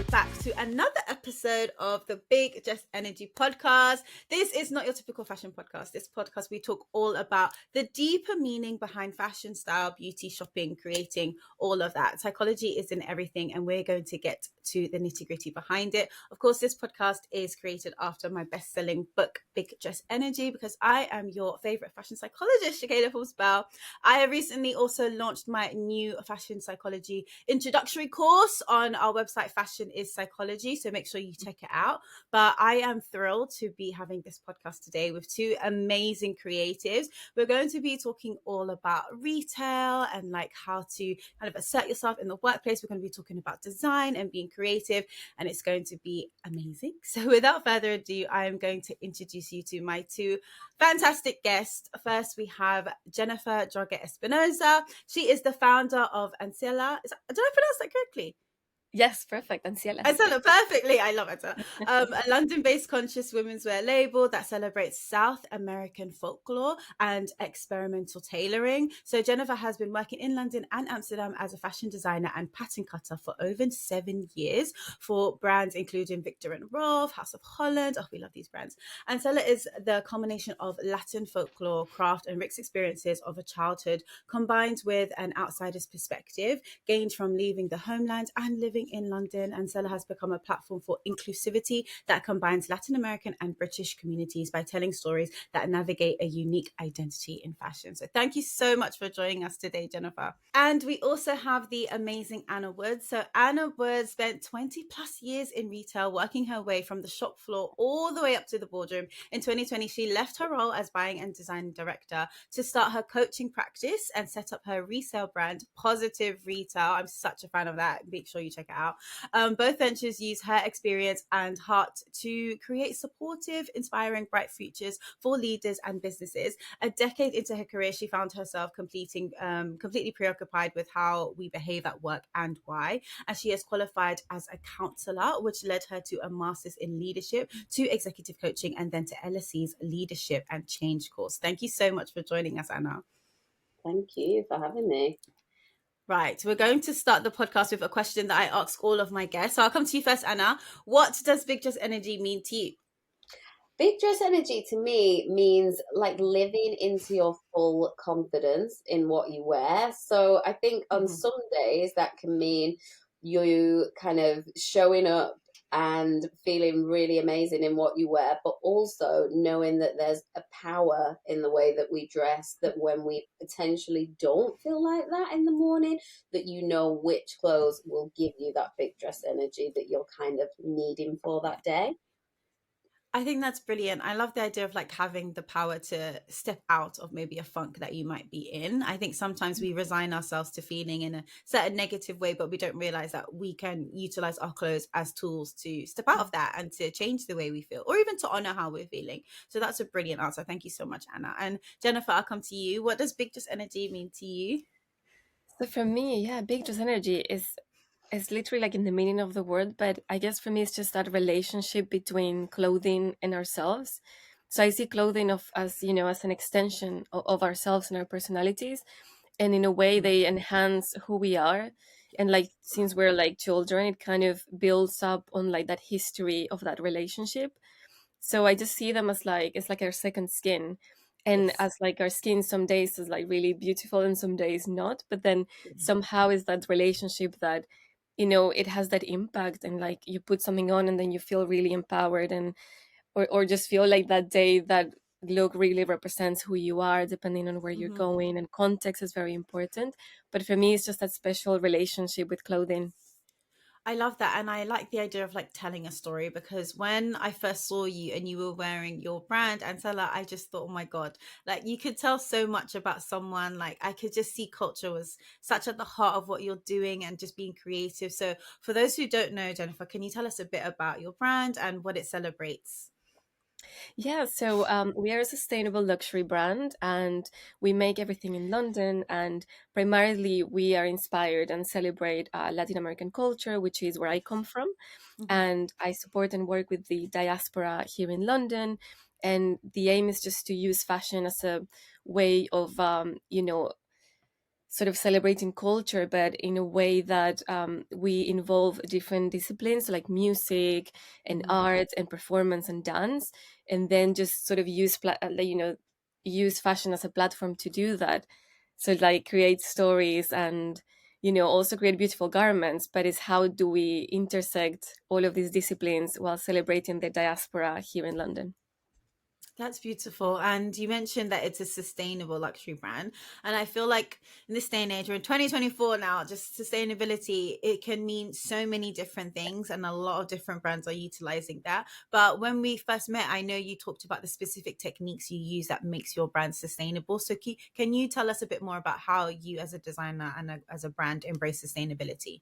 back to another episode of the Big Just Energy podcast. This is not your typical fashion podcast. This podcast, we talk all about the deeper meaning behind fashion, style, beauty, shopping, creating, all of that. Psychology is in everything, and we're going to get to the nitty gritty behind it. Of course, this podcast is created after my best-selling book, Big Just Energy, because I am your favorite fashion psychologist, Shakeda Bell. I have recently also launched my new fashion psychology introductory course on our website, Fashion is Psychology, so make sure you check it out. But I am thrilled to be having this podcast today with two amazing creatives. We're going to be talking all about retail and like how to kind of assert yourself in the workplace. We're going to be talking about design and being creative, and it's going to be amazing. So without further ado, I am going to introduce you to my two fantastic guests. First, we have Jennifer Droga Espinosa. She is the founder of Ancilla. Did I pronounce that correctly? Yes, perfect. Ancilla. I said it perfectly. I love it. A London-based conscious women's wear label that celebrates South American folklore and experimental tailoring. So Jennifer has been working in London and Amsterdam as a fashion designer and pattern cutter for over 7 years for brands including Victor and Rolf, House of Holland. Oh, we love these brands. Ancilla is the combination of Latin folklore, craft, and rich experiences of a childhood combined with an outsider's perspective gained from leaving the homeland and living in London. Ancilla has become a platform for inclusivity that combines Latin American and British communities by telling stories that navigate a unique identity in fashion. So thank you so much for joining us today, Jennifer. And we also have the amazing Anna Wood. So Anna Wood spent 20 plus years in retail, working her way from the shop floor all the way up to the boardroom. In 2020, she left her role as buying and design director to start her coaching practice and set up her resale brand, Positive Retail. I'm such a fan of that. Make sure you check it out. Both ventures use her experience and heart to create supportive, inspiring, bright futures for leaders and businesses. A decade into her career, she found herself completely preoccupied with how we behave at work and why. And she has qualified as a counselor, which led her to a master's in leadership, to executive coaching, and then to LSE's leadership and change course. Thank you so much for joining us, Anna. Thank you for having me. Right, we're going to start the podcast with a question that I ask all of my guests. So I'll come to you first, Anna. What does Big Just Energy mean to you? Big Dress Energy to me means like living into your full confidence in what you wear. So I think on some days that can mean you kind of showing up and feeling really amazing in what you wear, but also knowing that there's a power in the way that we dress, that when we potentially don't feel like that in the morning, that you know which clothes will give you that big dress energy that you're kind of needing for that day. I think that's brilliant. I love the idea of like having the power to step out of maybe a funk that you might be in. I think sometimes we resign ourselves to feeling in a certain negative way, but we don't realize that we can utilize our clothes as tools to step out of that and to change the way we feel, or even to honor how we're feeling. So that's a brilliant answer. Thank you so much, Anna. And Jennifer, I'll come to you. What does Big Just Energy mean to you? So for me, yeah, Big Just Energy is literally like in the meaning of the word, but I guess for me it's just that relationship between clothing and ourselves. So I see clothing as as an extension of ourselves and our personalities, and in a way they enhance who we are. And like since we're like children, it kind of builds up on like that history of that relationship. So I just see them as like it's like our second skin. And Yes. as like our skin some days is like really beautiful and some days not, but then somehow is that relationship that it has that impact, and like you put something on and then you feel really empowered, and or just feel like that day that look really represents who you are, depending on where you're going, and context is very important. But for me it's just that special relationship with clothing. I love that. And I like the idea of like telling a story, because when I first saw you and you were wearing your brand Ancilla, I just thought, oh my God, like you could tell so much about someone. Like I could just see culture was such at the heart of what you're doing and just being creative. So for those who don't know, Jennifer, can you tell us a bit about your brand and what it celebrates? Yeah, so we are a sustainable luxury brand, and we make everything in London. And primarily, we are inspired and celebrate Latin American culture, which is where I come from. And I support and work with the diaspora here in London. And the aim is just to use fashion as a way of, sort of celebrating culture, but in a way that we involve different disciplines like music and Mm-hmm. art and performance and dance, and then just sort of use fashion as a platform to do that. So like create stories and also create beautiful garments, but it's how do we intersect all of these disciplines while celebrating the diaspora here in London. That's beautiful. And you mentioned that it's a sustainable luxury brand. And I feel like in this day and age, we're in 2024 now, just sustainability, it can mean so many different things. And a lot of different brands are utilizing that. But when we first met, I know you talked about the specific techniques you use that makes your brand sustainable. So can you tell us a bit more about how you as a designer and as a brand embrace sustainability?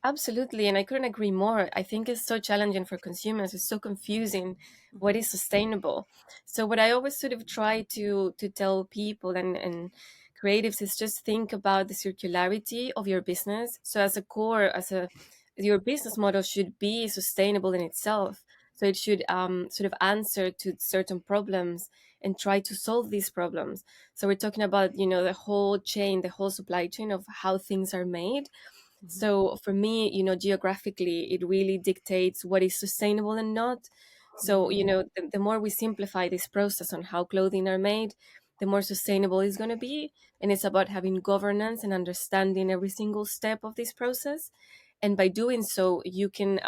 Absolutely, and I couldn't agree more. I think it's so challenging for consumers. It's so confusing what Mm-hmm. is sustainable. So what I always sort of try to tell people and creatives is just think about the circularity of your business. So as a core, as a your business model should be sustainable in itself. So it should sort of answer to certain problems and try to solve these problems. So we're talking about the whole chain, the whole supply chain of how things are made. Mm-hmm. So for me, geographically, it really dictates what is sustainable and not. So, Mm-hmm. the more we simplify this process on how clothing are made, the more sustainable it's going to be. And it's about having governance and understanding every single step of this process. And by doing so, you can,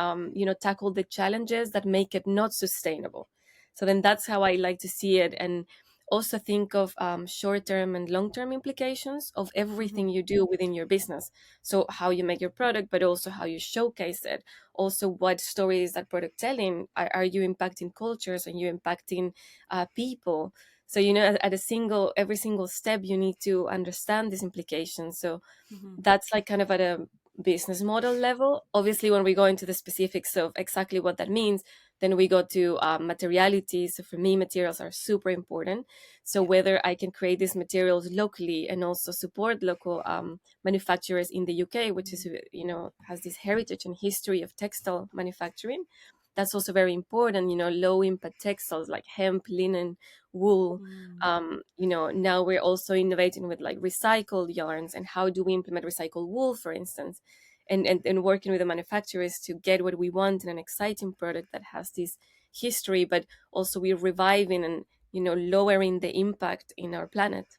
tackle the challenges that make it not sustainable. So then that's how I like to see it. And also think of short term and long term implications of Mm-hmm. everything you do within your business. So how you make your product, but also how you showcase it. Also, what story is that product telling? Are you impacting cultures? Are you impacting people? So at every single step, you need to understand these implications. So Mm-hmm. that's like kind of at a business model level. Obviously, when we go into the specifics of exactly what that means, then we go to materiality. So for me, materials are super important. So Yeah. whether I can create these materials locally and also support local manufacturers in the UK, which is has this heritage and history of textile manufacturing, that's also very important. Low impact textiles like hemp, linen, wool. Mm-hmm. Now we're also innovating with like recycled yarns and how do we implement recycled wool, for instance, and working with the manufacturers to get what we want in an exciting product that has this history, but also we're reviving and lowering the impact in our planet.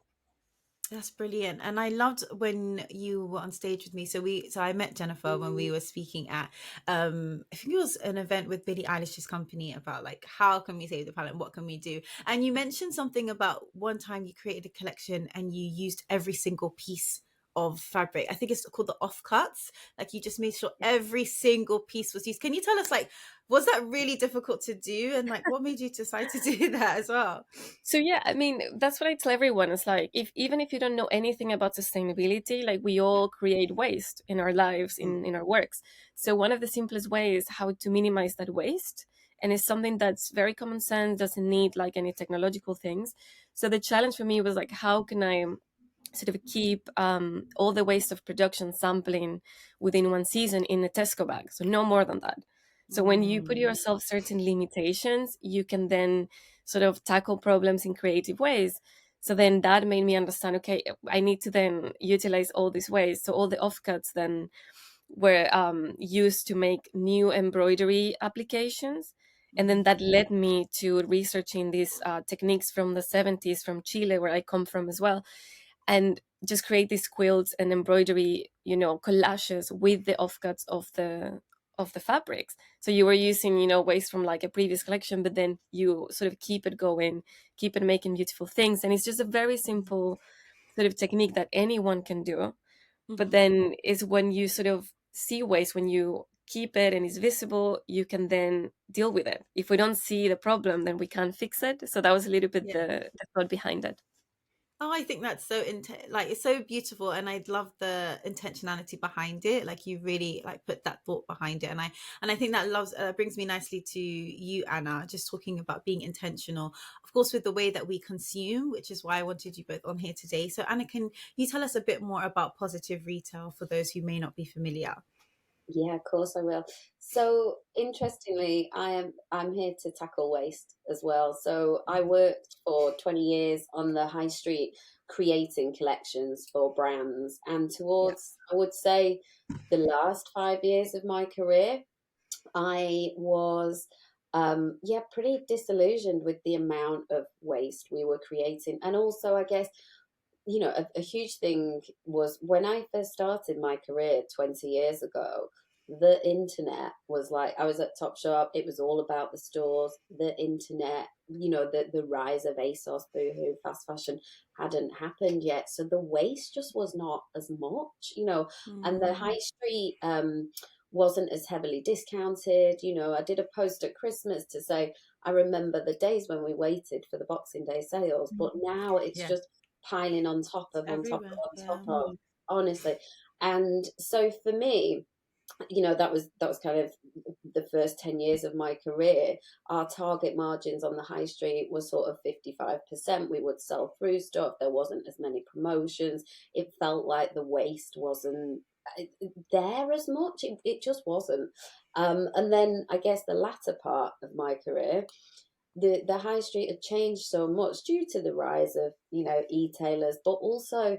That's brilliant. And I loved when you were on stage with me. So I met Jennifer when we were speaking at I think it was an event with Billie Eilish's company about like how can we save the planet? What can we do? And you mentioned something about one time you created a collection and you used every single piece of fabric. I think it's called the offcuts. Like you just made sure every single piece was used. Can you tell us like was that really difficult to do? And like what made you decide to do that as well? So yeah, I mean, that's what I tell everyone. It's like if even if you don't know anything about sustainability, like we Yeah. all create waste in our lives, Mm. in our works. So one of the simplest ways how to minimize that waste, and it's something that's very common sense, doesn't need like any technological things. So the challenge for me was like, how can I sort of keep all the waste of production sampling within one season in a Tesco bag, so no more than that. So when you put Mm. yourself certain limitations, you can then sort of tackle problems in creative ways. So then that made me understand, okay, I need to then utilize all these ways. So all the offcuts then were used to make new embroidery applications. And Mm-hmm. then that led me to researching these techniques from the 70s from Chile, where I come from as well, and just create these quilts and embroidery, collages with the offcuts of the fabrics. So you were using, waste from like a previous collection, but then you sort of keep it going, keep it making beautiful things. And it's just a very simple sort of technique that anyone can do. But Mm-hmm. then is when you sort of see waste, when you keep it and it's visible, you can then deal with it. If we don't see the problem, then we can't fix it. So that was a little bit Yeah. the thought behind it. Oh, I think that's so like it's so beautiful, and I love the intentionality behind it. Like you really like put that thought behind it, and I think that loves brings me nicely to you, Anna. Just talking about being intentional, of course, with the way that we consume, which is why I wanted you both on here today. So, Anna, can you tell us a bit more about positive retail for those who may not be familiar? Yeah, of course I will. So interestingly, I'm here to tackle waste as well. So I worked for 20 years on the high street creating collections for brands. And Yeah. towards, I would say, the last 5 years of my career, I was pretty disillusioned with the amount of waste we were creating. And also, I guess, a huge thing was when I first started my career 20 years ago, the internet was like, I was at Topshop, it was all about the stores, the internet, the rise of ASOS, Boohoo, fast fashion hadn't happened yet. So the waste just was not as much, and the high street wasn't as heavily discounted. I did a post at Christmas to say, I remember the days when we waited for the Boxing Day sales, but now it's Yeah. just piling on top It's of, on top everywhere. of, on Yeah. top of, honestly. And so for me, that was kind of the first 10 years of my career. Our target margins on the high street were sort of 55%. We would sell through stuff. There wasn't as many promotions. It felt like the waste wasn't there as much. It just wasn't. And then I guess the latter part of my career, the high street had changed so much due to the rise of e-tailers, but also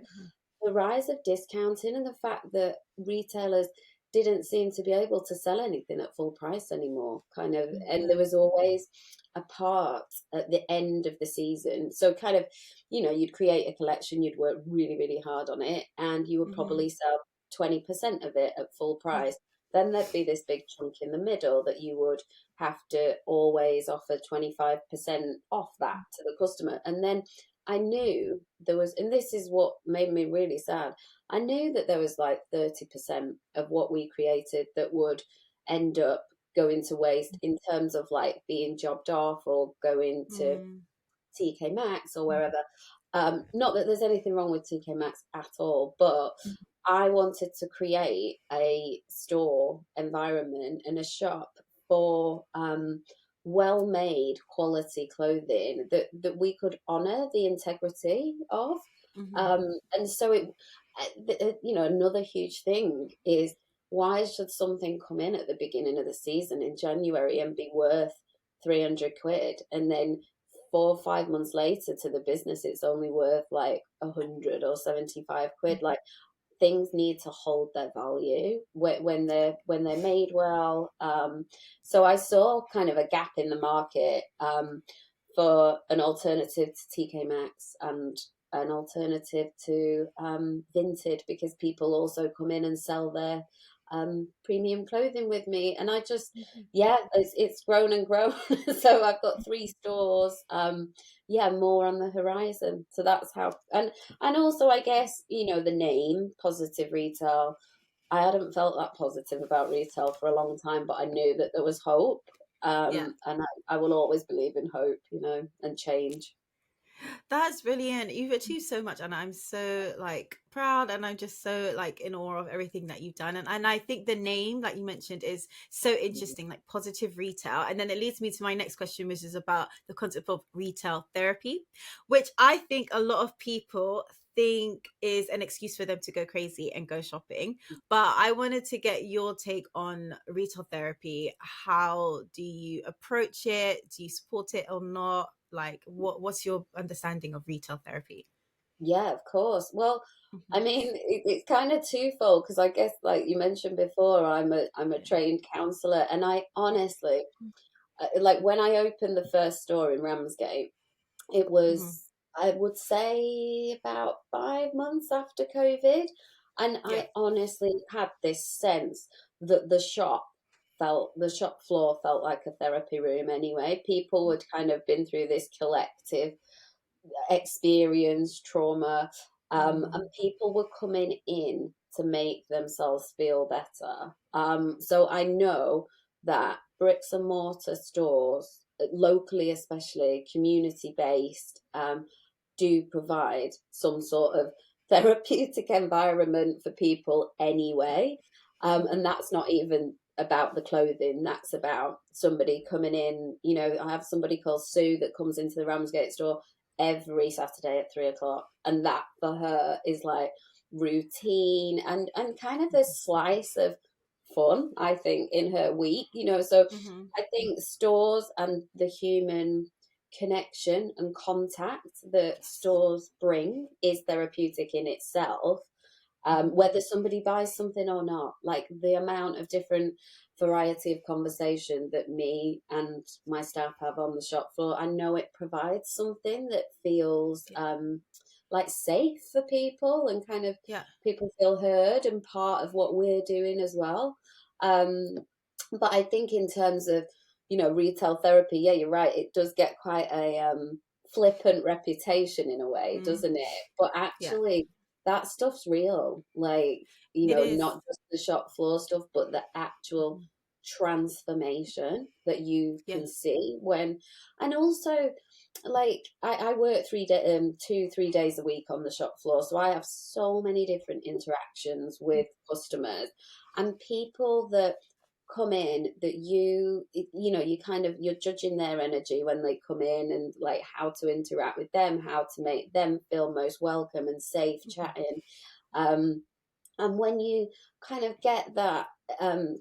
the rise of discounting and the fact that retailers didn't seem to be able to sell anything at full price anymore, kind of. And there was always a part at the end of the season, so kind of, you'd create a collection, you'd work really, really hard on it, and you would probably sell 20% of it at full price. Then there'd be this big chunk in the middle that you would have to always offer 25% off that to the customer. And then I knew there was, and this is what made me really sad, I knew that there was like 30% of what we created that would end up going to waste in terms of like being jobbed off or going to TK Maxx or wherever. Not that there's anything wrong with TK Maxx at all, but I wanted to create a store environment and a shop for well-made quality clothing that we could honor the integrity of. And so another huge thing is, why should something come in at the beginning of the season in January and be worth 300 quid, and then 4 or 5 months later to the business it's only worth like 100 or 75 quid? Like, things need to hold their value when they're made well. So I saw kind of a gap in the market for an alternative to TK Maxx and an alternative to Vinted, because people also come in and sell their premium clothing with me. And I just, it's grown and grown. So I've got 3 stores, more on the horizon. So that's how. And also, I guess, the name Positive Retail, I hadn't felt that positive about retail for a long time, but I knew that there was hope. And I will always believe in hope, and change. That's brilliant. You've achieved so much, and I'm so like proud, and I'm just so like in awe of everything that you've done. And I think the name that you mentioned is so interesting, like Positive Retail. And then it leads me to my next question, which is about the concept of retail therapy, which I think a lot of people think is an excuse for them to go crazy and go shopping. But I wanted to get your take on retail therapy. How do you approach it? Do you support it or not? Like, what's your understanding of retail therapy? Yeah, of course. Well, I mean, it's kind of twofold, because I guess, like you mentioned before, I'm a trained counselor, and I honestly, like, when I opened the first store in Ramsgate, it was, I would say, about 5 months after COVID, and Yeah. I honestly had this sense that the shop floor felt like a therapy room anyway. People had kind of been through this collective experience, trauma, and people were coming in to make themselves feel better. So I know that bricks and mortar stores, locally especially, community based, do provide some sort of therapeutic environment for people anyway. And that's not even about the clothing, that's about somebody coming in. I have somebody called Sue that comes into the Ramsgate store every Saturday at 3 o'clock, and that for her is like routine and kind of a slice of fun, I think, in her week. So I think stores and the human connection and contact that stores bring is therapeutic in itself, whether somebody buys something or not. Like the amount of different variety of conversation that me and my staff have on the shop floor, I know it provides something that feels like safe for people, and kind of Yeah. people feel heard and part of what we're doing as well. Um, but I think in terms of, retail therapy, yeah, you're right. It does get quite a flippant reputation in a way, doesn't it? But Yeah. actually, that stuff's real. Like, It is. not just the shop floor stuff, but the actual Mhm. transformation that you can Yes. see when, and also, like, I work 2-3 days a week on the shop floor, so I have so many different interactions with customers and people that come in that you kind of, you're judging their energy when they come in, and like how to interact with them, how to make them feel most welcome and safe Mhm. chatting. um and when you kind of get that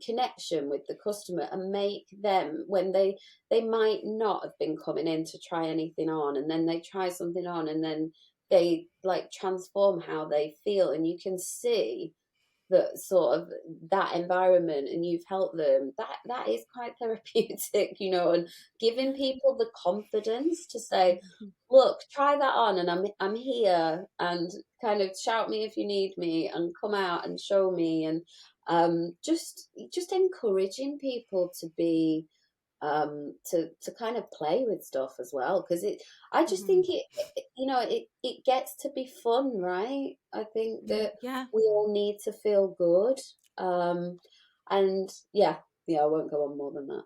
connection with the customer and make them, when they might not have been coming in to try anything on, and then they try something on, and then they like transform how they feel, and you can see that sort of that environment, and you've helped them, that is quite therapeutic, and giving people the confidence to say, Mhm. look, try that on, and I'm here, and kind of shout me if you need me, and come out and show me, and just encouraging people to be to kind of play with stuff as well, because I just Mhm. think it gets to be fun, right? I think that Yeah. we all need to feel good. And yeah, I won't go on more than that.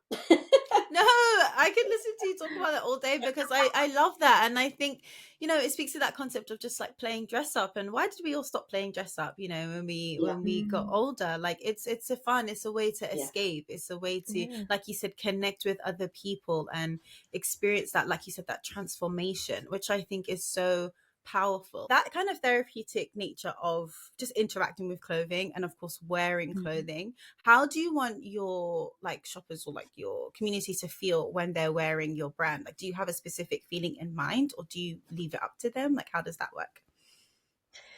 No, I could listen to you talk about it all day because I love that. And I think, it speaks to that concept of just like playing dress up. And why did we all stop playing dress up, when we Yeah, when we got older? Like it's a fun, it's a way to yeah. escape. It's a way to, Yeah. like you said, connect with other people and experience that, like you said, that transformation, which I think is so powerful. That kind of therapeutic nature of just interacting with clothing and of course wearing clothing. How do you want your like shoppers or like your community to feel when they're wearing your brand? Like, do you have a specific feeling in mind, or do you leave it up to them? Like, how does that work?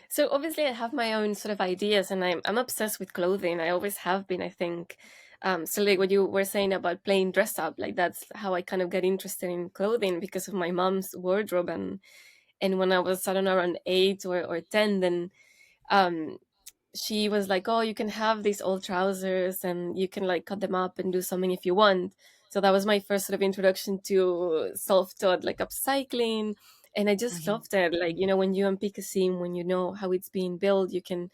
So obviously I have my own sort of ideas, and I'm obsessed with clothing. I always have been, I think. So like what you were saying about playing dress up, like that's how I kind of got interested in clothing because of my mom's wardrobe. And when I was, I don't know, around 8 or 10, then um she was like, oh, you can have these old trousers and you can like cut them up and do something if you want. So that was my first sort of introduction to self-taught like upcycling. And I just Mhm. loved it. Like, when you unpick a seam, when you know how it's being built, you can,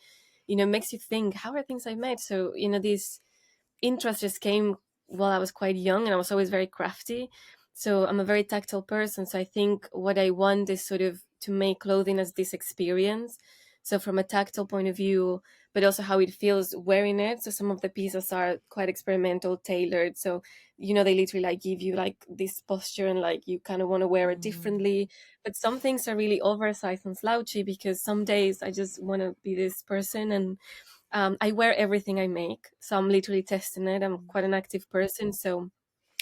it makes you think, how are things I made? So, this interest just came while I was quite young, and I was always very crafty. So I'm a very tactile person. So I think what I want is sort of to make clothing as this experience. So from a tactile point of view, but also how it feels wearing it. So some of the pieces are quite experimental, tailored. So, they literally like give you like this posture and like you kind of want to wear it Mm. differently. But some things are really oversized and slouchy because some days I just want to be this person, and I wear everything I make, so I'm literally testing it. I'm quite an active person, so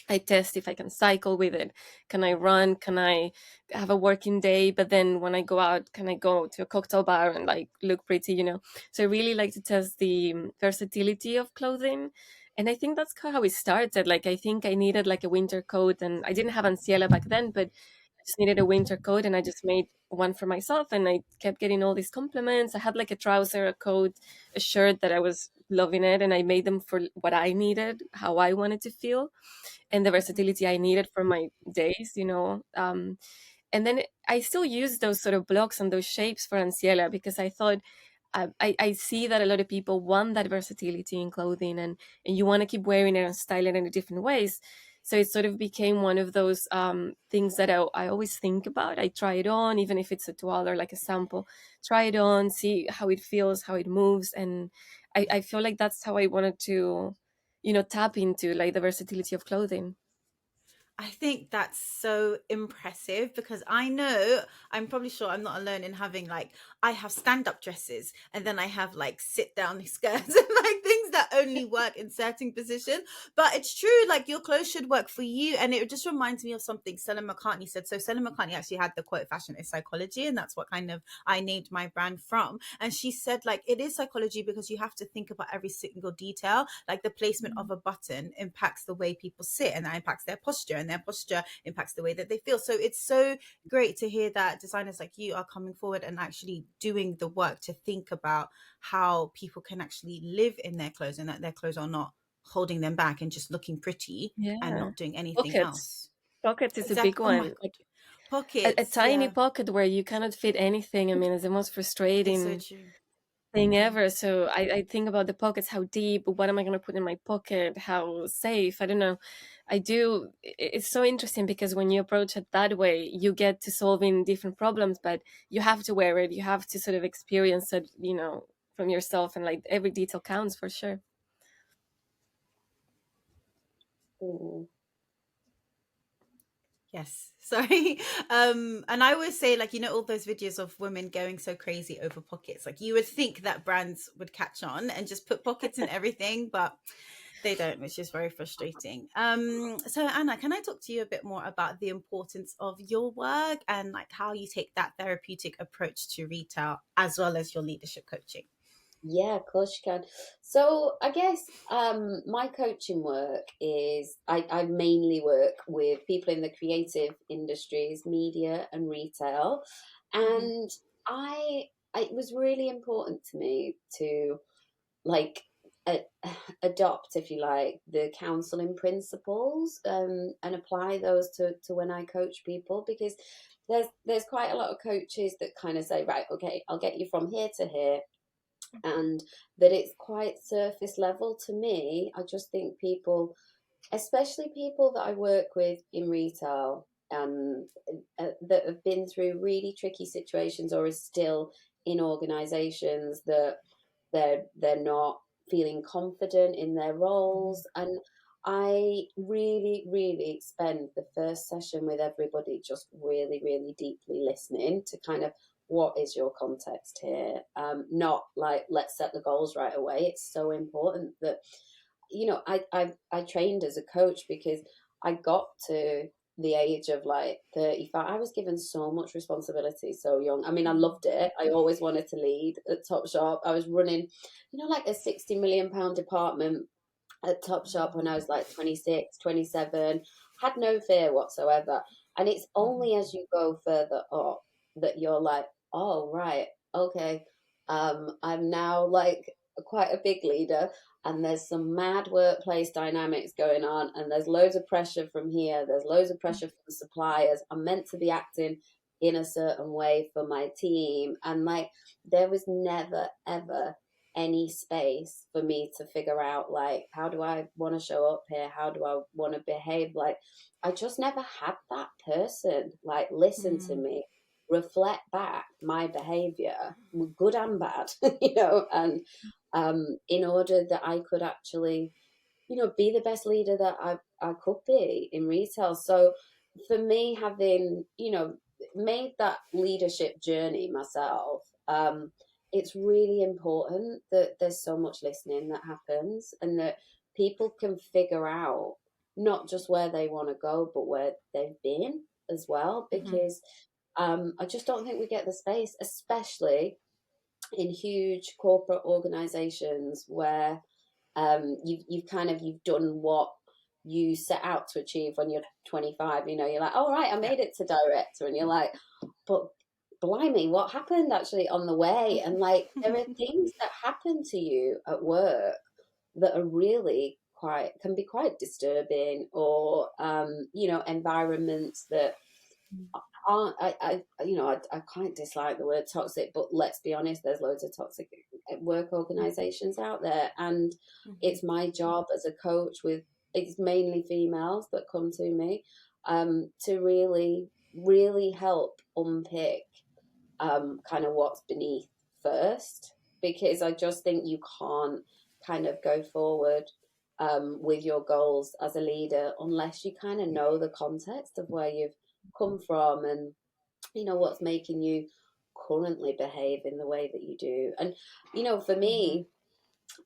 I test if I can cycle with it. Can I run? Can I have a working day? But then when I go out, can I go to a cocktail bar and like look pretty? So I really like to test the versatility of clothing. And I think that's kind of how it started. Like, I think I needed like a winter coat, and I didn't have Anciela back then, but I just needed a winter coat, and I just made one for myself, and I kept getting all these compliments. I had like a trouser, a coat, a shirt that I was loving it, and I made them for what I needed, how I wanted to feel, and the versatility I needed for my days. And then I still use those sort of blocks and those shapes for Anciela because I thought I see that a lot of people want that versatility in clothing, and you want to keep wearing it and styling it in different ways. So it sort of became one of those things that I always think about. I try it on, even if it's a toile or like a sample, try it on, see how it feels, how it moves. And I feel like that's how I wanted to tap into like the versatility of clothing. I think that's so impressive because I know, I'm probably sure I'm not alone in having like, I have stand up dresses and then I have like sit down skirts and like things that only work in certain positions. But it's true, like your clothes should work for you. And it just reminds me of something Stella McCartney said. So Stella McCartney actually had the quote, fashion is psychology. And that's what kind of I named my brand from. And she said, like, it is psychology because you have to think about every single detail. Like the placement of a button impacts the way people sit and that impacts their posture, and their posture impacts the way that they feel. So it's so great to hear that designers like you are coming forward and actually doing the work to think about how people can actually live in their clothes and that their clothes are not holding them back and just looking pretty and Yeah. not doing anything Pockets. else. Pockets is a big Exactly. Oh my one. God. A Pockets. tiny Yeah. pocket where you cannot fit anything. I mean, it's the most It's so frustrating true. thing ever. So I think about the pockets, how deep, what am I going to put in my pocket, how safe, I don't know. It's so interesting because when you approach it that way, you get to solving different problems, but you have to wear it, you have to sort of experience it, from yourself, and like every detail counts for sure. Mm. Yes. Sorry. And I always say, like, all those videos of women going so crazy over pockets. Like you would think that brands would catch on and just put pockets in everything, but they don't, which is very frustrating. So Anna, can I talk to you a bit more about the importance of your work and like how you take that therapeutic approach to retail as well as your leadership coaching? Yeah, of course you can. So I guess my coaching work is I mainly work with people in the creative industries, media and retail. Mm-hmm. And I it was really important to me to like a, adopt, if you like, the counseling principles and apply those to when I coach people, because there's quite a lot of coaches that kind of say, right, okay, I'll get you from here to here, and that it's quite surface level. To me, I just think people, especially people that I work with in retail, that have been through really tricky situations or is still in organizations that they're not feeling confident in their roles. And I really, really spend the first session with everybody just really, really deeply listening to kind of, what is your context here? Not like, let's set the goals right away. It's so important that, I trained as a coach because I got to the age of like 35. I was given so much responsibility so young. I mean, I loved it. I always wanted to lead at Topshop. I was running, like a 60 million pound department at Topshop when I was like 26, 27. Had no fear whatsoever. And it's only as you go further up that you're like, oh, right, okay. I'm now like quite a big leader, and there's some mad workplace dynamics going on, and there's loads of pressure from here, there's loads of pressure from the suppliers. I'm meant to be acting in a certain way for my team. And like, there was never, ever any space for me to figure out, like, how do I want to show up here? How do I want to behave? Like, I just never had that person, like, listen to me, reflect back my behavior, good and bad, and in order that I could actually, be the best leader that I could be in retail. So for me, having, made that leadership journey myself, it's really important that there's so much listening that happens, and that people can figure out not just where they want to go, but where they've been as well. Mm-hmm. Because I just don't think we get the space, especially in huge corporate organizations where you've done what you set out to achieve when you're 25. You're like, oh right, I Yeah. made it to director, and you're like, but blimey, what happened actually on the way? And like, there are things that happen to you at work that are really can be quite disturbing, or environments that aren't, I quite dislike the word toxic, but let's be honest, there's loads of toxic work organizations out there. And Mm-hmm. it's my job as a coach, with it's mainly females that come to me, to really, really help unpick kind of what's beneath first, because I just think you can't kind of go forward with your goals as a leader unless you kind of know the context of where you've come from and what's making you currently behave in the way that you do. And for me,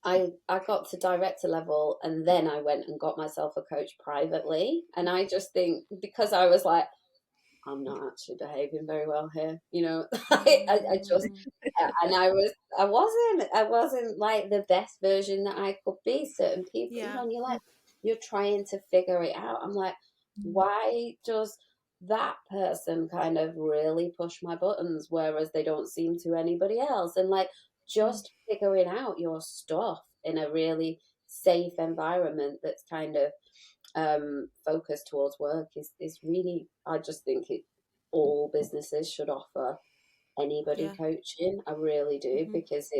I got to director level and then I went and got myself a coach privately. And I just think because I was like, I'm not actually behaving very well here, I just and I wasn't like the best version that I could be. Certain people, Yeah. and you're trying to figure it out. I'm like, why does that person kind of really push my buttons, whereas they don't seem to anybody else? And like just figuring out your stuff in a really safe environment that's kind of focused towards work is really, I just think all businesses should offer anybody Yeah. coaching. I really do, because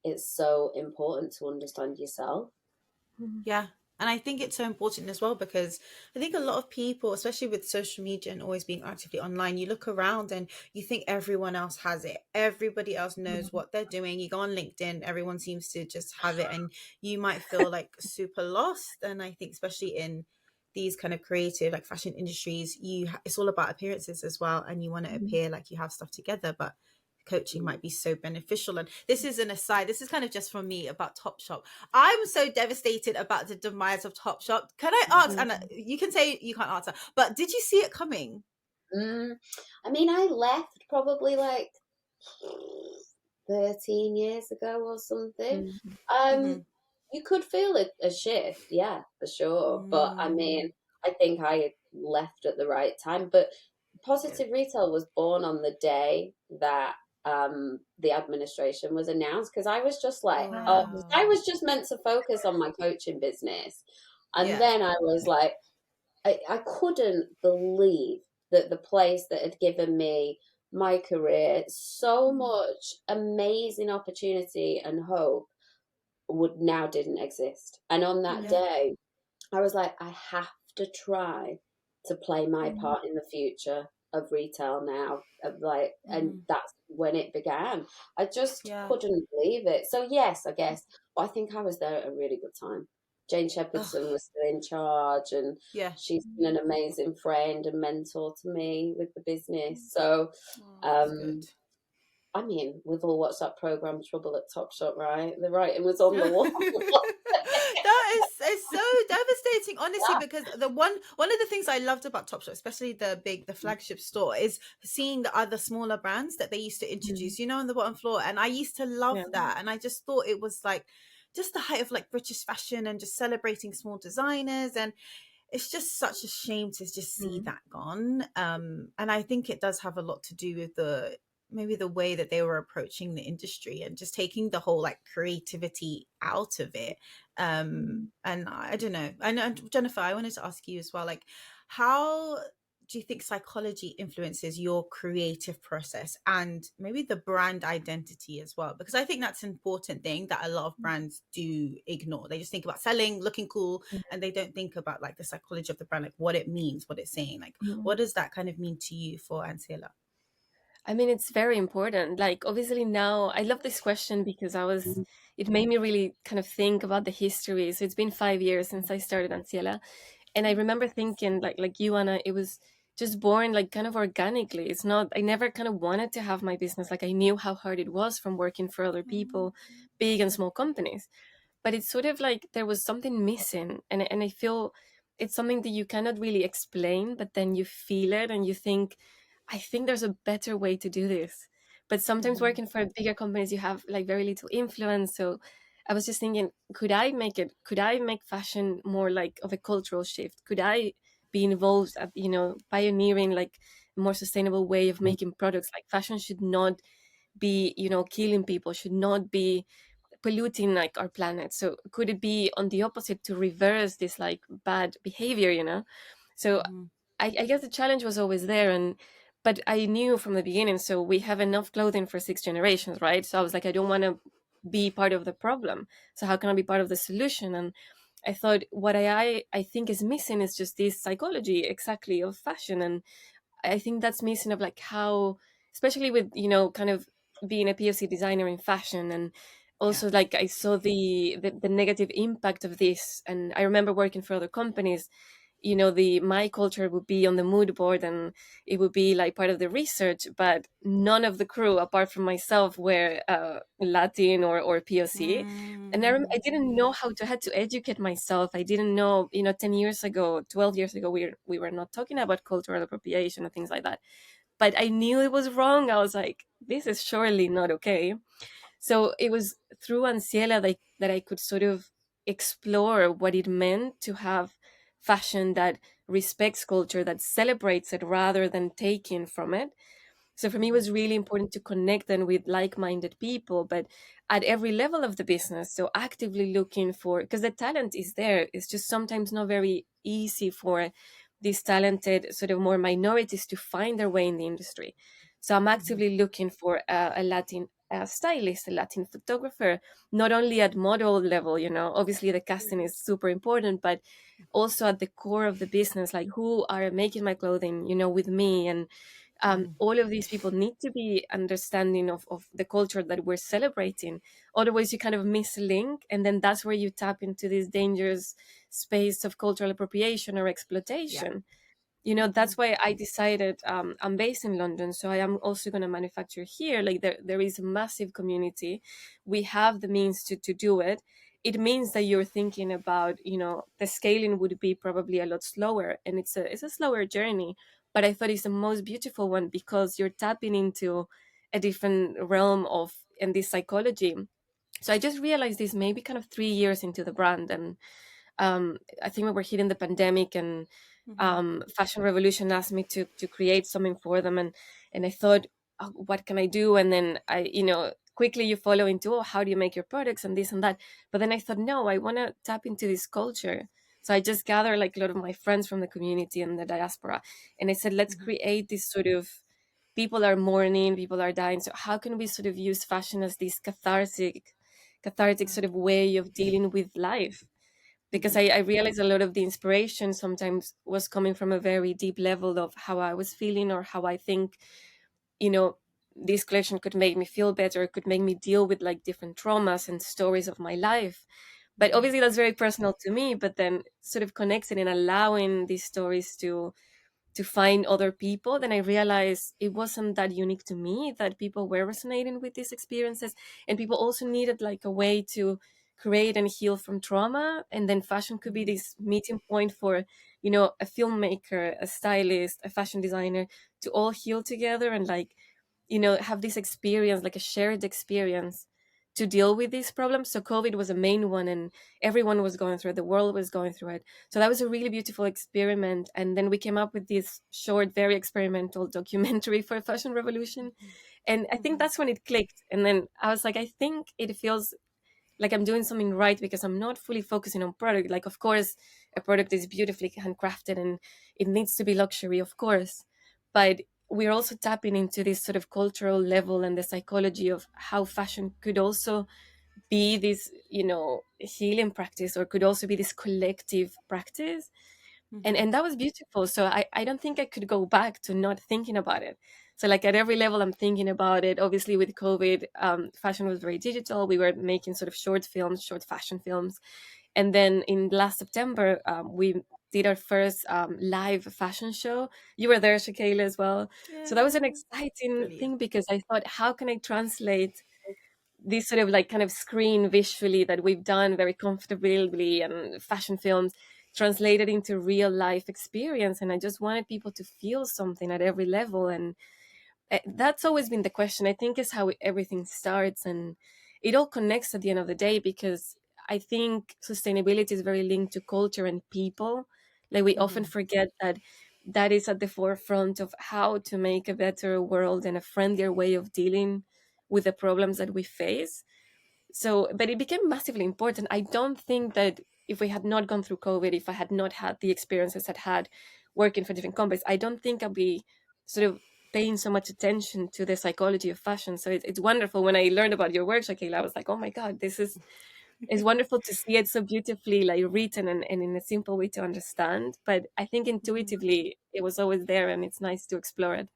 it's so important to understand yourself. Yeah. And I think it's so important as well because I think a lot of people, especially with social media and always being actively online, you look around and you think everyone else has it. Everybody else knows what they're doing. You go on LinkedIn, everyone seems to just have it, and you might feel like super lost. And I think especially in these kind of creative like fashion industries, it's all about appearances as well, and you want to appear like you have stuff together, but coaching might be so beneficial. And this is an aside, this is kind of just from me about Topshop. I'm so devastated about the demise of Topshop. Can I ask, and you can say you can't answer, but did you see it coming? I mean, I left probably like 13 years ago or something. You could feel a shift, yeah, for sure. But I mean, I think I had left at the right time. But Positive Retail was born on the day that the administration was announced, because I was just like, oh, I was just meant to focus on my coaching business. And Yeah. then I was like, I couldn't believe that the place that had given me my career so much amazing opportunity and hope didn't exist. And on that day, I was like, I have to try to play my part in the future of retail now. And that's when it began. I just couldn't believe it. So yes, I guess, but I think I was there at a really good time. Jane Shepherdson was still in charge, and she's been an amazing friend and mentor to me with the business. So, I mean, we've all watched that program Trouble at Topshop, right? The writing was on the wall. That is, it's so devastating, honestly, because the one of the things I loved about Topshop, especially the flagship store, is seeing the other smaller brands that they used to introduce, on the bottom floor. And I used to love that. And I just thought it was like just the height of like British fashion and just celebrating small designers. And it's just such a shame to just see that gone. And I think it does have a lot to do with maybe the way that they were approaching the industry and just taking the whole like creativity out of it. And I don't know. I know, Jennifer, I wanted to ask you as well, like, how do you think psychology influences your creative process and maybe the brand identity as well? Because I think that's an important thing that a lot of brands do ignore. They just think about selling, looking cool, and they don't think about like the psychology of the brand, like what it means, what it's saying. Like, what does that kind of mean to you for Anciela? I mean, it's very important. Like, obviously now, I love this question because it made me really kind of think about the history. So it's been 5 years since I started Anciela. And I remember thinking, like you, Anna, it was just born like kind of organically. It's not, I never kind of wanted to have my business. Like, I knew how hard it was from working for other people, big and small companies. But it's sort of like there was something missing. And I feel it's something that you cannot really explain, but then you feel it and you think, I think there's a better way to do this. But sometimes working for bigger companies, you have like very little influence. So I was just thinking, could I make fashion more like of a cultural shift? Could I be involved at, pioneering like a more sustainable way of making products? Like fashion should not be, killing people, should not be polluting like our planet. So could it be on the opposite to reverse this like bad behavior? So I guess the challenge was always there, but I knew from the beginning, so we have enough clothing for 6 generations, right? So I was like, I don't want to be part of the problem. So how can I be part of the solution? And I thought what I think is missing is just this psychology exactly of fashion. And I think that's missing of like how, especially with, kind of being a POC designer in fashion and also like I saw the negative impact of this, and I remember working for other companies. The my culture would be on the mood board, and it would be like part of the research, but none of the crew apart from myself were Latin or POC. And I didn't know how to had to educate myself. I didn't know, 10 years ago, 12 years ago, we were not talking about cultural appropriation and things like that, but I knew it was wrong. I was like, this is surely not okay. So it was through Anciela that I could sort of explore what it meant to have fashion that respects culture, that celebrates it rather than taking from it. So for me, it was really important to connect then with like-minded people, but at every level of the business. So actively looking for, because the talent is there. It's just sometimes not very easy for these talented sort of more minorities to find their way in the industry. So I'm actively looking for a Latin stylist, a Latin photographer, not only at model level, obviously the casting is super important, but also at the core of the business, like who are making my clothing, with me. And all of these people need to be understanding of the culture that we're celebrating. Otherwise, you kind of miss a link. And then that's where you tap into this dangerous space of cultural appropriation or Yeah. exploitation. That's why I decided, I'm based in London, so I am also going to manufacture here. Like there is a massive community. We have the means to do it. It means that you're thinking about, the scaling would be probably a lot slower, and it's a slower journey, but I thought it's the most beautiful one because you're tapping into a different realm of and this psychology. So I just realized this maybe kind of 3 years into the brand. And I think we were hitting the pandemic, and Fashion Revolution asked me to create something for them, and I thought, oh, what can I do? And then I, quickly you follow into, oh, how do you make your products and this and that. But then I thought, no, I want to tap into this culture. So I just gathered like a lot of my friends from the community and the diaspora, and I said, let's create this sort of, people are mourning, people are dying. So how can we sort of use fashion as this cathartic sort of way of dealing with life? Because I realized a lot of the inspiration sometimes was coming from a very deep level of how I was feeling, or how I think, you know, this collection could make me feel better, could make me deal with like different traumas and stories of my life. But obviously that's very personal to me, but then sort of connecting and allowing these stories to find other people, then I realized it wasn't that unique to me, that people were resonating with these experiences, and people also needed like a way to create and heal from trauma. And then fashion could be this meeting point for, a filmmaker, a stylist, a fashion designer, to all heal together and like, have this experience, like a shared experience to deal with these problems. So COVID was a main one, and everyone was going through it, the world was going through it. So that was a really beautiful experiment. And then we came up with this short, very experimental documentary for Fashion Revolution. And I think that's when it clicked. And then I was like, I think it feels like I'm doing something right, because I'm not fully focusing on product. Like, of course, a product is beautifully handcrafted and it needs to be luxury, of course. But we're also tapping into this sort of cultural level and the psychology of how fashion could also be this, healing practice, or could also be this collective practice. And that was beautiful. So I don't think I could go back to not thinking about it. So like at every level I'm thinking about it. Obviously with COVID, fashion was very digital. We were making sort of short fashion films. And then in last September, we did our first live fashion show. You were there, Shakayla, as well. So that was an exciting Brilliant. thing, because I thought, how can I translate this sort of like kind of screen visually that we've done very comfortably, and fashion films translated into real life experience? And I just wanted people to feel something at every level. And that's always been the question, I think, is how everything starts. And it all connects at the end of the day, because I think sustainability is very linked to culture and people. Like we often forget that that is at the forefront of how to make a better world and a friendlier way of dealing with the problems that we face. So, but it became massively important. I don't think that if we had not gone through COVID, if I had not had the experiences I'd had working for different companies, I don't think I'd be sort of paying so much attention to the psychology of fashion. So it's wonderful. When I learned about your work, Shakila, I was like, oh my God, this is it's wonderful to see it so beautifully like written, and in a simple way to understand. But I think intuitively it was always there, and it's nice to explore it.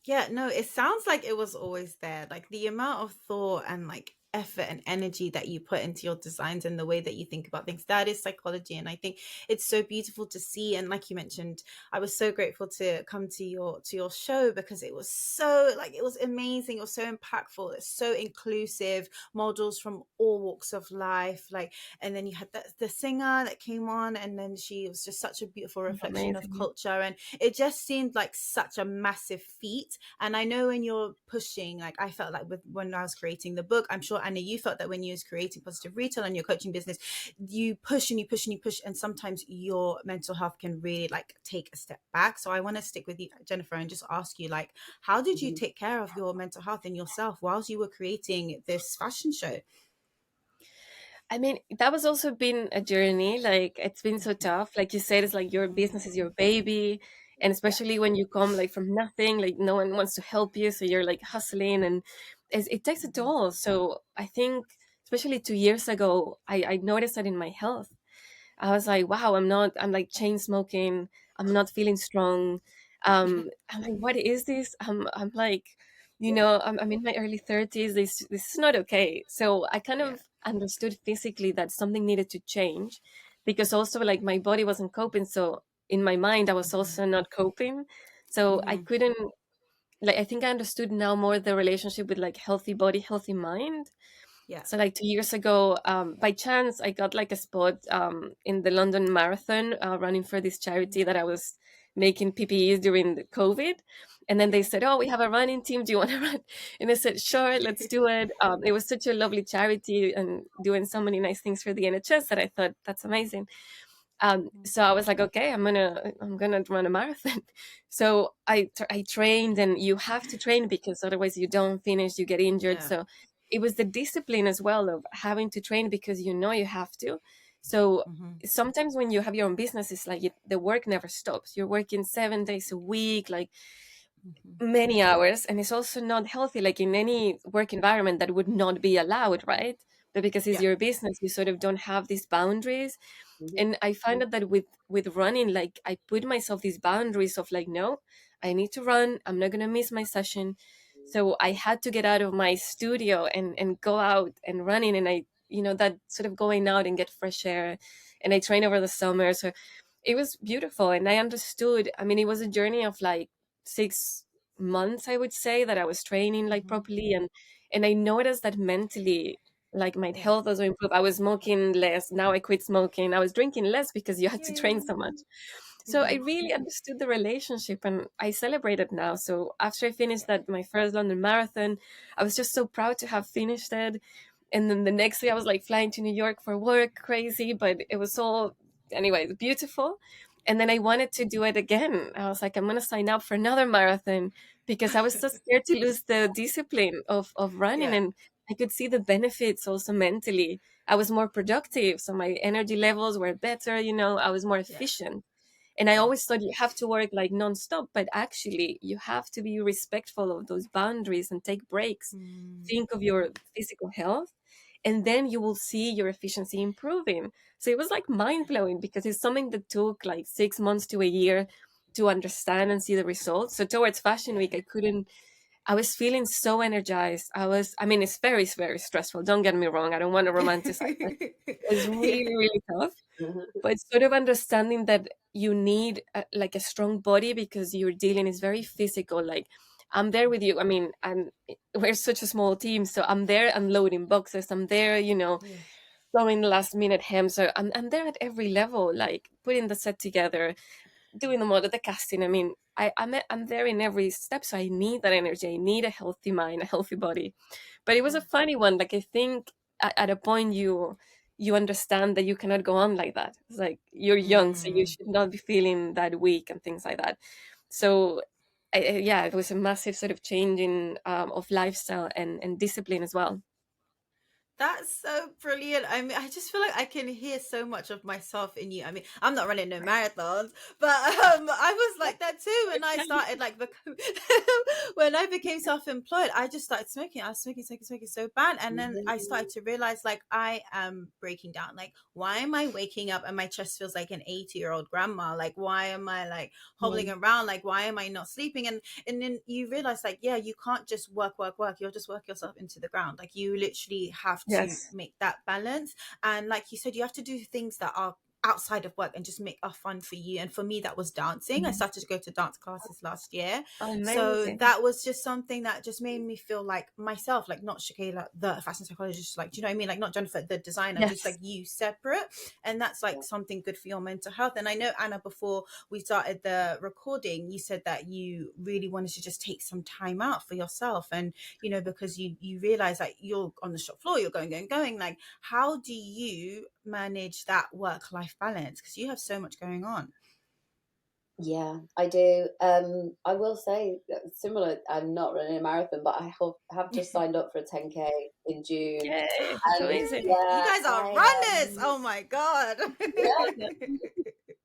Yeah, no, it sounds like it was always there. Like the amount of thought and like effort and energy that you put into your designs and the way that you think about things. That is psychology. And I think it's so beautiful to see. And like you mentioned, I was so grateful to come to your show, because it was so, like, it was amazing. It was so impactful. It's so inclusive, models from all walks of life. Like, and then you had the singer that came on, and then she was just such a beautiful reflection of Amazing. culture. And it just seemed like such a massive feat. And I know when you're pushing, like I felt like when I was creating the book, I'm sure, Anna, you felt that when you was creating Positive Retail and your coaching business, you push and you push and you push, and sometimes your mental health can really like take a step back. So I want to stick with you, Jennifer, and just ask you, like, how did you take care of your mental health and yourself whilst you were creating this fashion show? I mean, that was also been a journey. Like, it's been so tough. Like you said, it's like your business is your baby. And Yeah. especially when you come like from nothing, like no one wants to help you. So you're like hustling, and it takes a toll. So I think, especially 2 years ago, I noticed that in my health. I was like, wow, I'm like chain smoking. I'm not feeling strong. I'm like, what is this? I'm like, I'm in my early 30s. This is not okay. So I kind Yeah. of understood physically that something needed to change, because also like my body wasn't coping. So in my mind, I was also not coping. So I Mm-hmm. couldn't, like, I think I understood now more the relationship with like healthy body, healthy mind. Yeah. So like 2 years ago, by chance, I got like a spot in the London Marathon, running for this charity that I was making PPEs during the COVID. And then they Yeah. said, "Oh, we have a running team. Do you want to run?" And I said, "Sure, let's do it." It was such a lovely charity and doing so many nice things for the NHS that I thought that's amazing. So I was like, okay, I'm gonna run a marathon. So I trained, and you have to train because otherwise you don't finish, you get injured. Yeah. So it was the discipline as well of having to train because you have to. So Mm-hmm. sometimes when you have your own business, it's like the work never stops. You're working 7 days a week, like Mm-hmm. many hours, and it's also not healthy. Like in any work environment, that would not be allowed, right? But because it's Yeah. your business, you sort of don't have these boundaries. Mhm. And I find that with running, like I put myself these boundaries of like, no, I need to run, I'm not going to miss my session. So I had to get out of my studio and go out and running, and I, that sort of going out and get fresh air. And I trained over the summer, so it was beautiful. And I understood, I mean, it was a journey of like 6 months, I would say, that I was training like Mm-hmm. properly. And I noticed that mentally, like my Yeah. health also improved. I was smoking less. Now I quit smoking. I was drinking less because you had to train so much. Yay. So I Mm-hmm. really understood the relationship, and I celebrate it now. So after I finished that, my first London marathon, I was just so proud to have finished it. And then the next day I was like flying to New York for work, crazy, but it was all, anyway, beautiful. And then I wanted to do it again. I was like, I'm going to sign up for another marathon because I was so scared to lose the discipline of running. Yeah. And I could see the benefits also mentally. I was more productive. So my energy levels were better, I was more Yeah. efficient. And I Yeah. always thought you have to work like nonstop, but actually you have to be respectful of those boundaries and take breaks. Mm. Think of your physical health, and then you will see your efficiency improving. So it was like mind blowing because it's something that took like 6 months to a year to understand and see the results. So towards Fashion Yeah. Week, I was feeling so energized. I mean, it's very, very stressful. Don't get me wrong. I don't want to romanticize it. It's Yeah. really, really tough, Mhm. but sort of understanding that you need like a strong body because you're dealing is very physical. Like I'm there with you. I mean, we're such a small team, so I'm there unloading boxes. I'm there, Yeah. throwing last minute hem. So I'm there at every level, like putting the set together, doing the model, the casting. I mean, I'm there in every step. So I need that energy. I need a healthy mind, a healthy body. But it was a Yeah. funny one. Like I think at a point you understand that you cannot go on like that. It's like you're young, so you Mm. should not be feeling that weak and things like that. So yeah, it was a massive sort of change in of lifestyle and discipline as well. That's so brilliant. I mean, I just feel like I can hear so much of myself in you. I mean, I'm not running no marathons, but I was like that too when I started when I became self-employed. I just started smoking. I was smoking so bad, and then I started to realize like I am breaking down. Like, why am I waking up and my chest feels like an 80-year-old grandma? Like, why am I like hobbling around? Like, why am I not sleeping? And then you realize like, yeah, you can't just work. You'll just work yourself into the ground. Like, you literally have to Yes. make that balance. And like you said, you have to do things that are outside of work and just make a fun for you. And for me, that was dancing. I started to go to dance classes last year. So Amazing. that was just something that just made me feel like myself, like not Shakayla, the fashion psychologist, like, do you know what I mean? Like not Jennifer, the designer, just like Yes. you separate. And that's like something good for your mental health. And I know, Anna, before we started the recording, you said that you really wanted to just take some time out for yourself. And, you know, because you realize that you're on the shop floor, you're going. Like, how do you manage that work-life balance? Because you have so much going on. Yeah, I do. I will say similar. I'm not running a marathon, but I have just signed up for a 10K in June, Yay, that's and amazing. You yeah, guys are runners. Oh my God. yeah,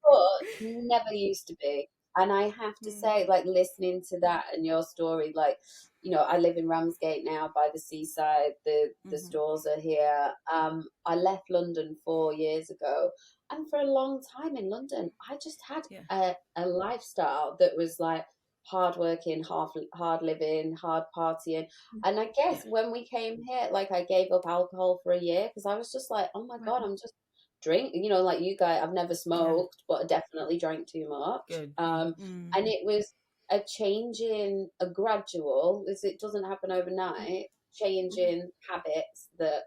but never used to be. And I have to Mm, say, like listening to that and your story, like, you know, I live in Ramsgate now by the seaside. The mhm. stores are here. I left London 4 years ago, and for a long time in London, I just had Yeah. a lifestyle that was like hard working, hard living, hard partying. And I Yeah. guess when we came here, like I gave up alcohol for a year because I was just like, oh my God, Wow. I'm just drink, you know, like you guys, I've never Yeah. smoked, but I definitely drank too much. Good. Yeah. And it was a change in a gradual, as it doesn't happen overnight, change in habits that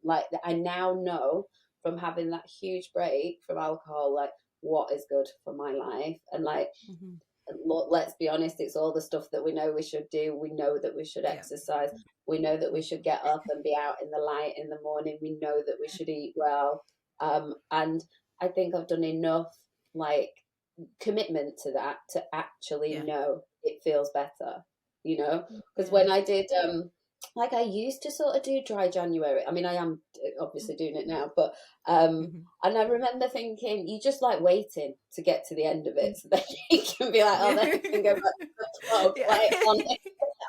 like that I now know from having that huge break from alcohol, like what is good for my life. And like, Mhm. look, let's be honest, it's all the stuff that we know we should do. We know that we should Yeah. exercise. We know that we should get up and be out in the light in the morning. We know that we should eat well. And I think I've done enough like commitment to that to actually Yeah. know it feels better, you know? Because Yeah. when I did, like I used to sort of do dry January. I mean, I am obviously doing it now, but Mhm. and I remember thinking, you just like waiting to get to the end of it so that you can be like, oh, then I can go back to the club, Yeah. like on it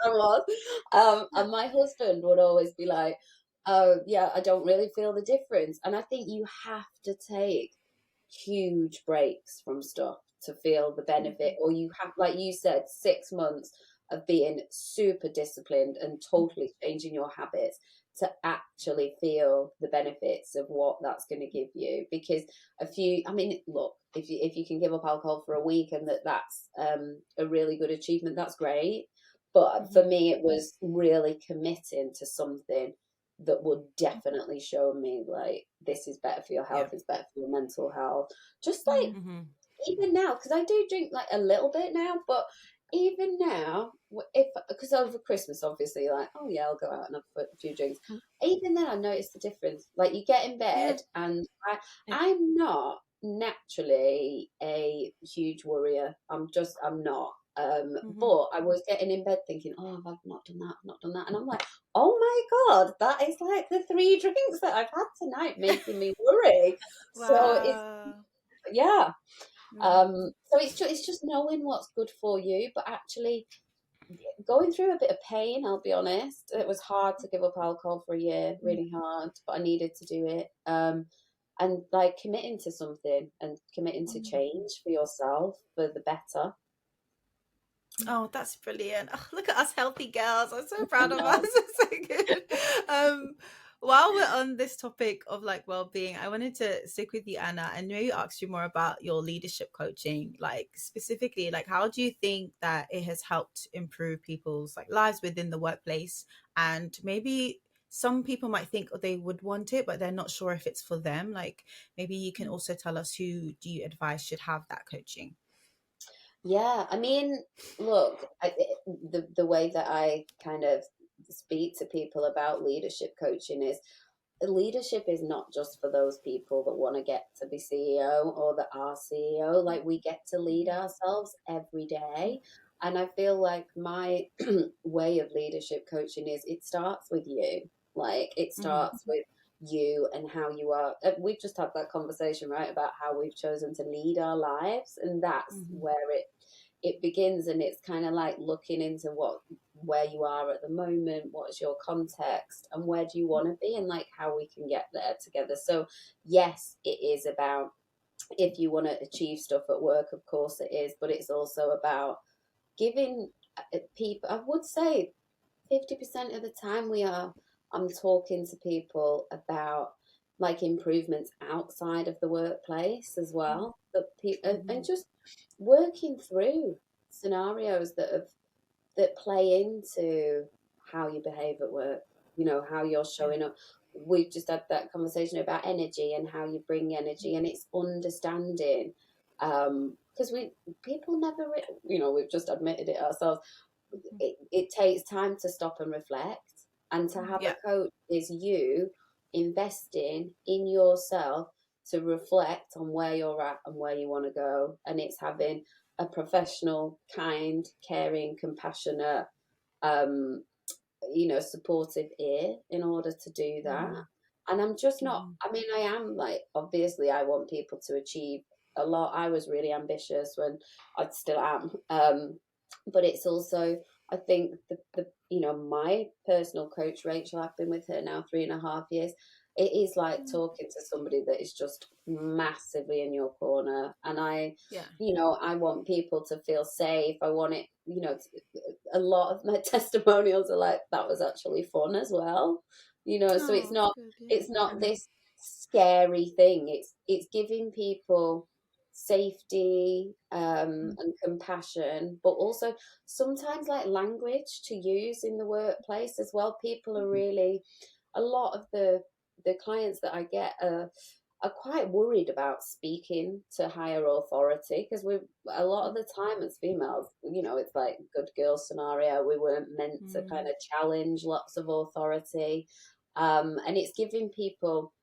I was. And my husband would always be like, oh, yeah, I don't really feel the difference. And I think you have to take huge breaks from stuff to feel the benefit, Mhm. or you have, like you said, 6 months of being super disciplined and totally changing your habits to actually feel the benefits of what that's going to give you. Because I mean, look, if you can give up alcohol for a week and that's a really good achievement, that's great. But for Mhm. me, it was really committing to something that would definitely show me like this is better for your Yeah. health, it's better for your mental health. Just like Mhm. even now, because I do drink like a little bit now, but even now, if because over Christmas, obviously, like oh yeah, I'll go out and have a few drinks. Even then, I notice the difference. Like you get in Yeah. bed, and Yeah. I'm not naturally a huge worrier. I'm not. Mhm. But I was getting in bed thinking, oh, I've not done that, I've not done that, and I'm like, oh my God, that is like the 3 drinks that I've had tonight making me worry. So it's Wow. yeah. Mhm. So it's just knowing what's good for you, but actually going through a bit of pain. I'll be honest, it was hard to give up alcohol for a year, really hard, but I needed to do it. And like committing to something and committing to change for yourself for the better. Oh, that's brilliant. Oh, look at us healthy girls. I'm so proud of us. No. It's so good. While we're on this topic of like well-being, I wanted to stick with you, Anna, and maybe ask you more about your leadership coaching. Like specifically, like how do you think that it has helped improve people's like lives within the workplace? And maybe some people might think they would want it, but they're not sure if it's for them. Like maybe you can also tell us who do you advise should have that coaching? Yeah, I mean, look, the way that I kind of speak to people about leadership coaching is leadership is not just for those people that want to get to be CEO or that are CEO. Like we get to lead ourselves every day. And I feel like my way of leadership coaching is it starts with you. Like it starts with you and how you are. We've just had that conversation, right, about how we've chosen to lead our lives, and that's where it begins. And it's kind of like looking into where you are at the moment, what's your context, and where do you want to be, and like how we can get there together. So yes, it is about, if you want to achieve stuff at work, of course it is, but it's also about giving people, I would say 50% of the time I'm talking to people about like improvements outside of the workplace as well, and just working through scenarios that play into how you behave at work, how you're showing up. We've just had that conversation about energy and how you bring energy, and it's understanding, because people never, we've just admitted it ourselves. It takes time to stop and reflect, and to have a coach is you investing in yourself to reflect on where you're at and where you want to go. And it's having a professional, kind, caring, compassionate, supportive ear in order to do that. And I'm just not, I mean, I am like, obviously I want people to achieve a lot. I was really ambitious when I still am. But it's also, I think my personal coach, Rachel, I've been with her now 3.5 years. It is like talking to somebody that is just massively in your corner. And I want people to feel safe. I want it, a lot of my testimonials are like, that was actually fun as well. So it's not this scary thing. It's giving people safety, and compassion, but also sometimes like language to use in the workplace as well. People are really, a lot of the clients that I get are quite worried about speaking to higher authority, because we, a lot of the time as females, it's like good girl scenario. We weren't meant to kind of challenge lots of authority, and it's giving people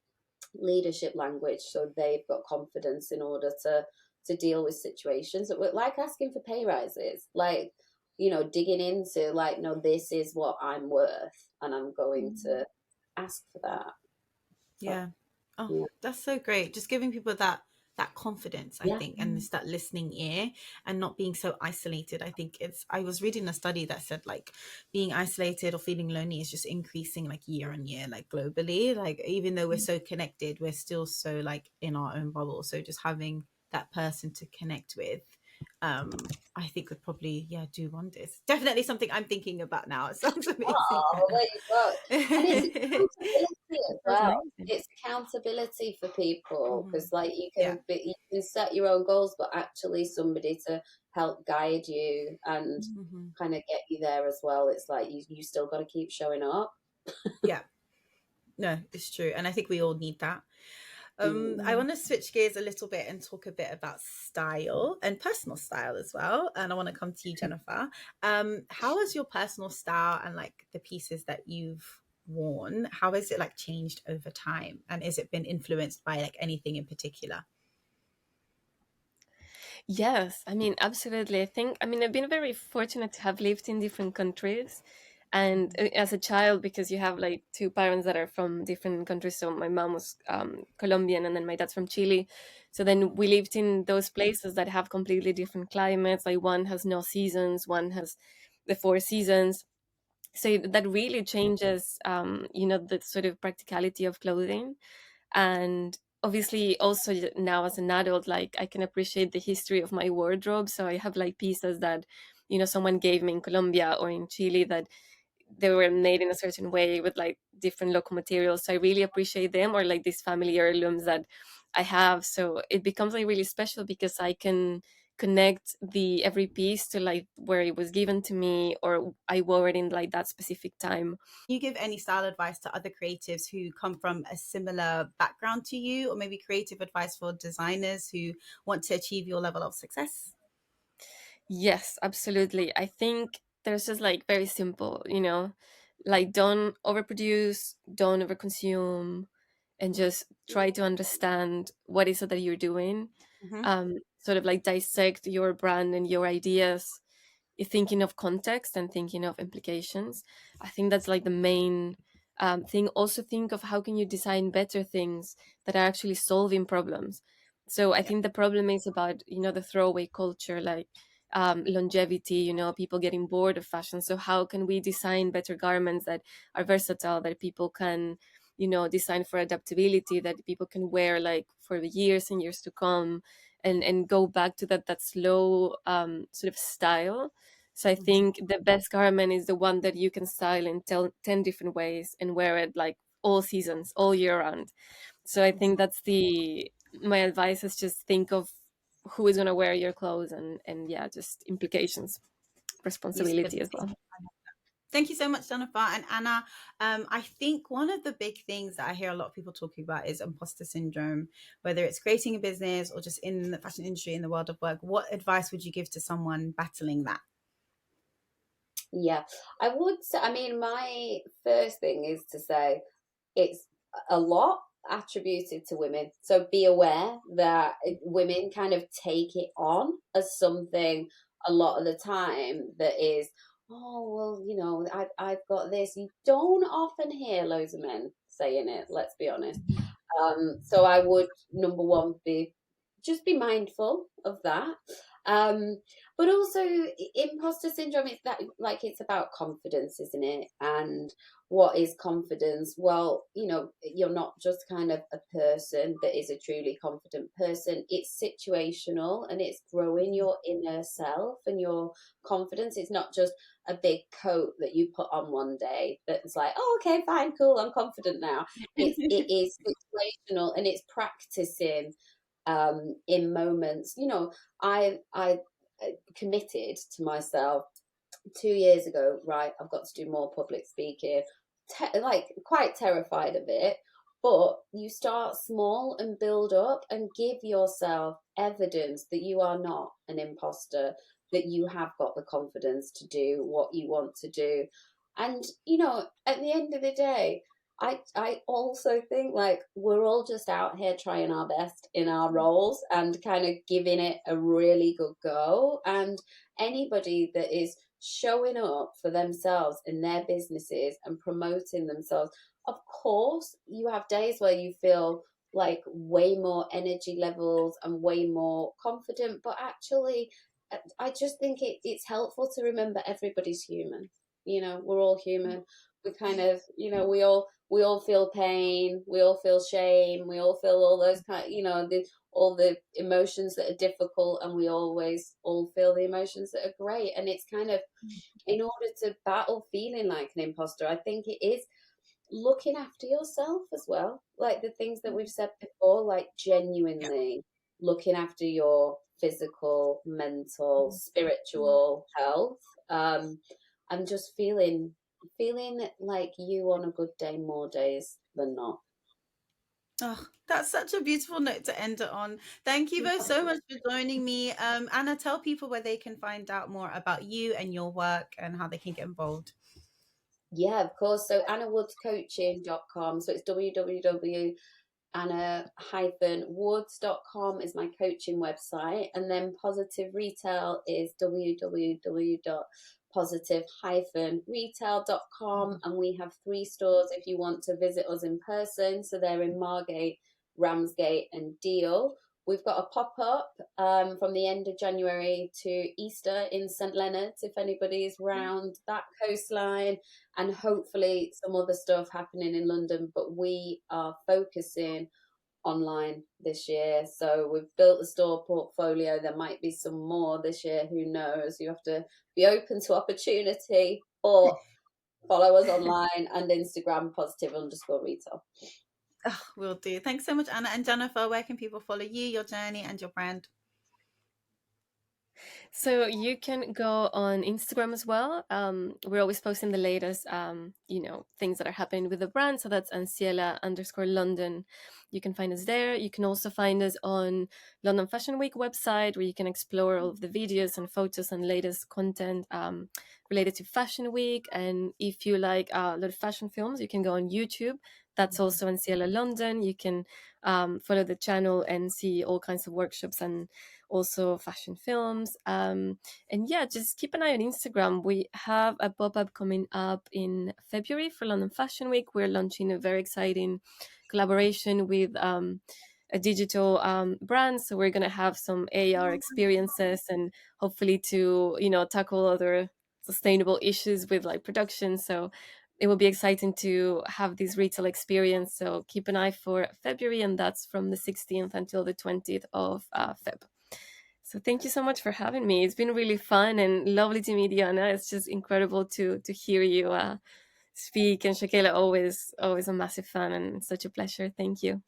leadership language so they've got confidence in order to deal with situations that were like asking for pay rises, like digging into like, no, this is what I'm worth and I'm going to ask for that. That's so great. Just giving people that confidence, I think, and it's that listening ear, and not being so isolated. I think I was reading a study that said like being isolated or feeling lonely is just increasing like year on year, like globally. Like even though we're so connected, we're still so like in our own bubble. So just having that person to connect with, I think would probably do wonders. Definitely something I'm thinking about now. It sounds amazing. Oh, there you go. And it's accountability as well. It's accountability for people, because like you can set your own goals, but actually somebody to help guide you and kind of get you there as well. It's like you still got to keep showing up. No, it's true, and I think we all need that. I want to switch gears a little bit and talk a bit about style and personal style as well. And I want to come to you, Jennifer. How has your personal style and like the pieces that you've worn, how has it like changed over time? And has it been influenced by like anything in particular? Yes, I mean, absolutely. I've been very fortunate to have lived in different countries. And as a child, because you have like two parents that are from different countries. So my mom was Colombian and then my dad's from Chile. So then we lived in those places that have completely different climates. Like one has no seasons, one has the 4 seasons. So that really changes, the sort of practicality of clothing. And obviously also now as an adult, like I can appreciate the history of my wardrobe. So I have like pieces that someone gave me in Colombia or in Chile, that they were made in a certain way with like different local materials. So I really appreciate them, or like these family heirlooms that I have. So it becomes like really special because I can connect the every piece to like where it was given to me, or I wore it in like that specific time. You give any style advice to other creatives who come from a similar background to you, or maybe creative advice for designers who want to achieve your level of success? Yes, absolutely. I think there's just like very simple, like don't overproduce, don't overconsume, and just try to understand what is it that you're doing. Sort of like dissect your brand and your ideas, thinking of context and thinking of implications. I think that's like the main thing, also think of how can you design better things that are actually solving problems. So I think the problem is about, the throwaway culture, like longevity, people getting bored of fashion. So how can we design better garments that are versatile, that people can, design for adaptability, that people can wear like for the years and years to come, and go back to that slow sort of style. So I think the best garment is the one that you can style in 10 different ways and wear it like all seasons, all year round. So I think that's my advice is just think of who is going to wear your clothes, and yeah, just implications, You said, responsibility as well. thank you so much, Jennifer and Anna. I think one of the big things that I hear a lot of people talking about is imposter syndrome, whether it's creating a business or just in the fashion industry, in the world of work. What advice would you give to someone battling that? Yeah, I would say, I mean, my first thing is to say it's a lot attributed to women. So be aware that women kind of take it on as something a lot of the time that is, oh, well, I've got this. You don't often hear loads of men saying it, let's be honest. So I would, number one, be mindful of that. Um, but also imposter syndrome is that, like, it's about confidence, isn't it? And what is confidence? Well, you're not just kind of a person that is a truly confident person. It's situational, and it's growing your inner self and your confidence. It's not just a big coat that you put on one day that's like, oh, okay, fine, cool, I'm confident now. It is situational, and it's practicing in moments. I committed to myself 2 years ago, right, I've got to do more public speaking, like quite terrified of it. But you start small and build up and give yourself evidence that you are not an imposter, that you have got the confidence to do what you want to do. And, at the end of the day, I also think, like, we're all just out here trying our best in our roles and kind of giving it a really good go. And anybody that is showing up for themselves in their businesses and promoting themselves, of course, you have days where you feel like way more energy levels and way more confident. But actually, I just think it's helpful to remember everybody's human. We're all human. We kind of, we all feel pain, we all feel shame, we all feel all those all the emotions that are difficult, and we always all feel the emotions that are great. And it's kind of, in order to battle feeling like an imposter, I think it is looking after yourself as well. Like the things that we've said before, like genuinely looking after your physical, mental, spiritual health, and just feeling like you on a good day more days than not. Oh, that's such a beautiful note to end it on. Thank you both so much for joining me. Anna, tell people where they can find out more about you and your work and how they can get involved. Yeah, of course. So annawoodscoaching.com. So it's www.anna-woods.com is my coaching website. And then Positive Retail is www.positive-retail.com. And we have 3 stores if you want to visit us in person. So they're in Margate, Ramsgate and Deal. We've got a pop-up from the end of January to Easter in St Leonard's, if anybody's round that coastline, and hopefully some other stuff happening in London. But we are focusing online this year. So we've built the store portfolio. There might be some more this year, who knows? You have to be open to opportunity, but follow us online and Instagram, positive_retail. Oh, will do. Thanks so much, Anna. And Jennifer, where can people follow you, your journey, and your brand? So you can go on Instagram as well. We're always posting the latest, things that are happening with the brand. So that's Anciela_London. You can find us there. You can also find us on London Fashion Week website, where you can explore all of the videos and photos and latest content related to Fashion Week. And if you like a lot of fashion films, you can go on YouTube. That's also Anciela London. You can follow the channel and see all kinds of workshops and also fashion films. And yeah, just keep an eye on Instagram. We have a pop-up coming up in February for London Fashion Week. We're launching a very exciting collaboration with a digital brand. So we're going to have some AR experiences and hopefully to, tackle other sustainable issues with like production. So it will be exciting to have this retail experience. So keep an eye for February, and that's from the 16th until the 20th of Feb. So thank you so much for having me. It's been really fun and lovely to meet you, Anna. It's just incredible to hear you speak. And Shakela, always a massive fan and such a pleasure. Thank you.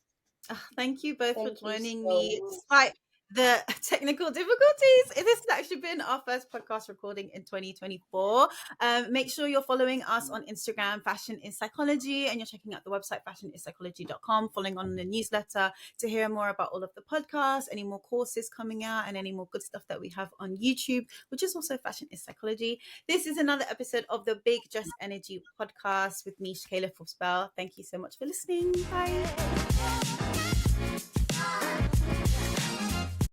Thank you both Thank for you joining so me much. despite the technical difficulties. This has actually been our first podcast recording in 2024. Make sure you're following us on Instagram, Fashion is Psychology, and you're checking out the website fashionisPsychology.com, following on the newsletter to hear more about all of the podcasts, any more courses coming out, and any more good stuff that we have on YouTube, which is also Fashion is Psychology. This is another episode of the Big Dress Energy podcast with me, Shakela Forbes-Bell. Thank you so much for listening. Bye.